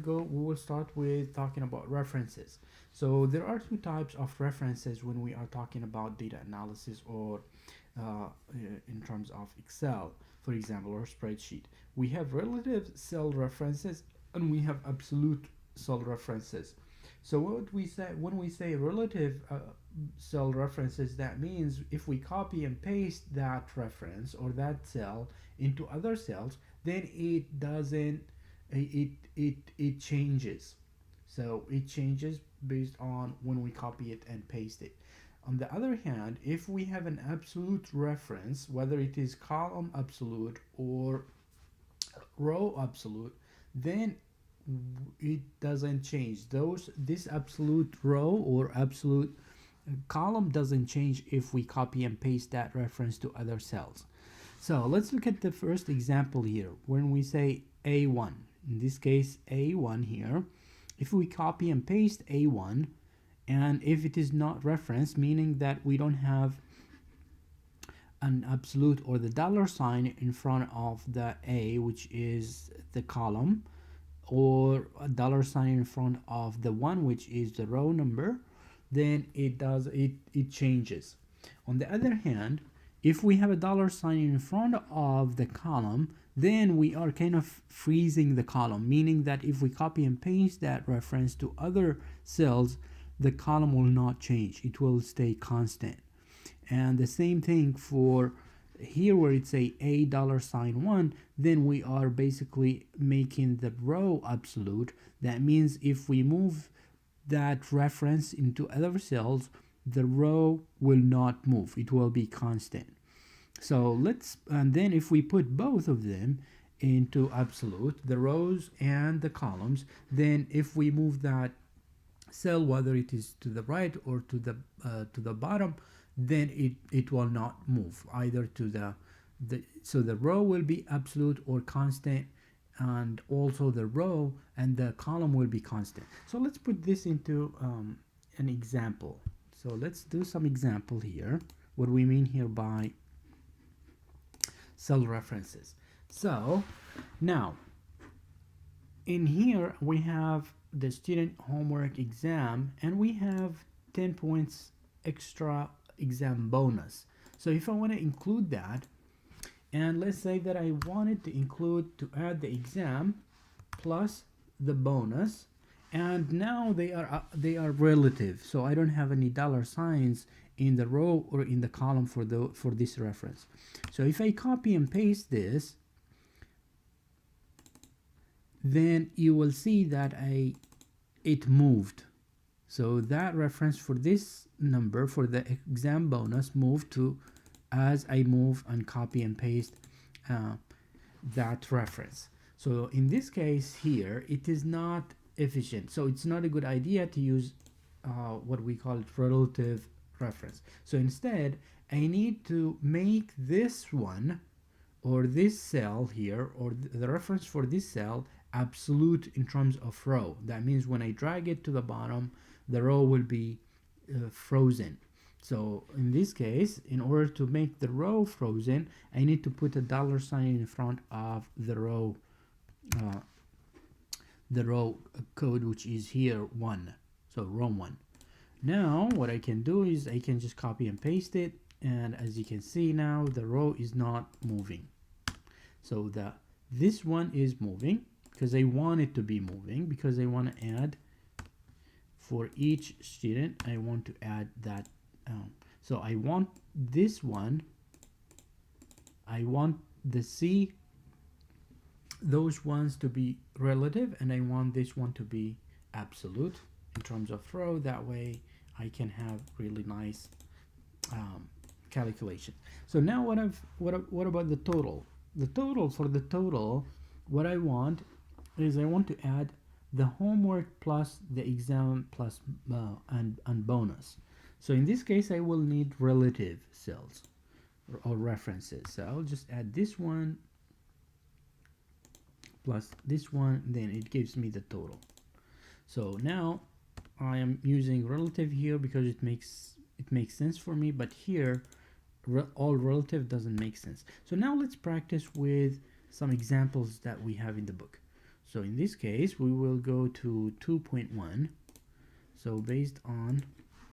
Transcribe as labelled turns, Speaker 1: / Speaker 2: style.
Speaker 1: We will start with talking about references. So there are two types of references when we are talking about data analysis or in terms of Excel, for example, or spreadsheet. We have relative cell references and we have absolute cell references. So what we say when we say relative cell references, that means if we copy and paste that reference or that cell into other cells, then it doesn't it changes. So it changes based on when we copy it and paste it. On the other hand, if we have an absolute reference, whether it is column absolute or row absolute, then it doesn't change. This absolute row or absolute column doesn't change if we copy and paste that reference to other cells. So let's look at the first example here. When we say A1, in this case A1 here, if we copy and paste A1, and if it is not referenced, meaning that we don't have an absolute or the dollar sign in front of the A, which is the column, or a dollar sign in front of the one, which is the row number, then it changes. On the other hand, if we have a dollar sign in front of the column, then we are kind of freezing the column, meaning that if we copy and paste that reference to other cells, the column will not change. It will stay constant. And the same thing for here where it's a dollar sign one, then we are basically making the row absolute. That means if we move that reference into other cells, the row will not move. It will be constant. So and then if we put both of them into absolute, the rows and the columns, then if we move that cell, whether it is to the right or to the bottom, then it will not move either to so the row will be absolute or constant, and also the row and the column will be constant. So let's put this into an example. So let's do some example here, what we mean here by cell references. So now in here we have the student homework exam, and we have 10 points extra exam bonus. So if I want to include that, and let's say that I wanted to add the exam plus the bonus, and now they are relative, so I don't have any dollar signs in the row or in the column for this reference. So if I copy and paste this, then you will see that it moved. So that reference for this number for the exam bonus moved to as I move and copy and paste that reference. So in this case here, it is not efficient. So it's not a good idea to use what we call relative reference. So instead, I need to make this one or this cell here or the reference for this cell absolute in terms of row. That means when I drag it to the bottom, the row will be frozen. So in this case, in order to make the row frozen, I need to put a dollar sign in front of the row code, which is here 1. So row 1. Now what I can do is I can just copy and paste it, and as you can see now the row is not moving. So this one is moving because I want it to be moving, because I want to add for each student, I want to add that. So I want this one, I want the C, those ones to be relative, and I want this one to be absolute in terms of row. That way I can have really nice calculation. So now what about the total? The total, for the total, what I want is I want to add the homework plus the exam plus and bonus. So in this case I will need relative cells or references. So I'll just add this one plus this one, then it gives me the total. So now I am using relative here because it makes sense for me, but here all relative doesn't make sense. So now let's practice with some examples that we have in the book. So in this case, we will go to 2.1. So based on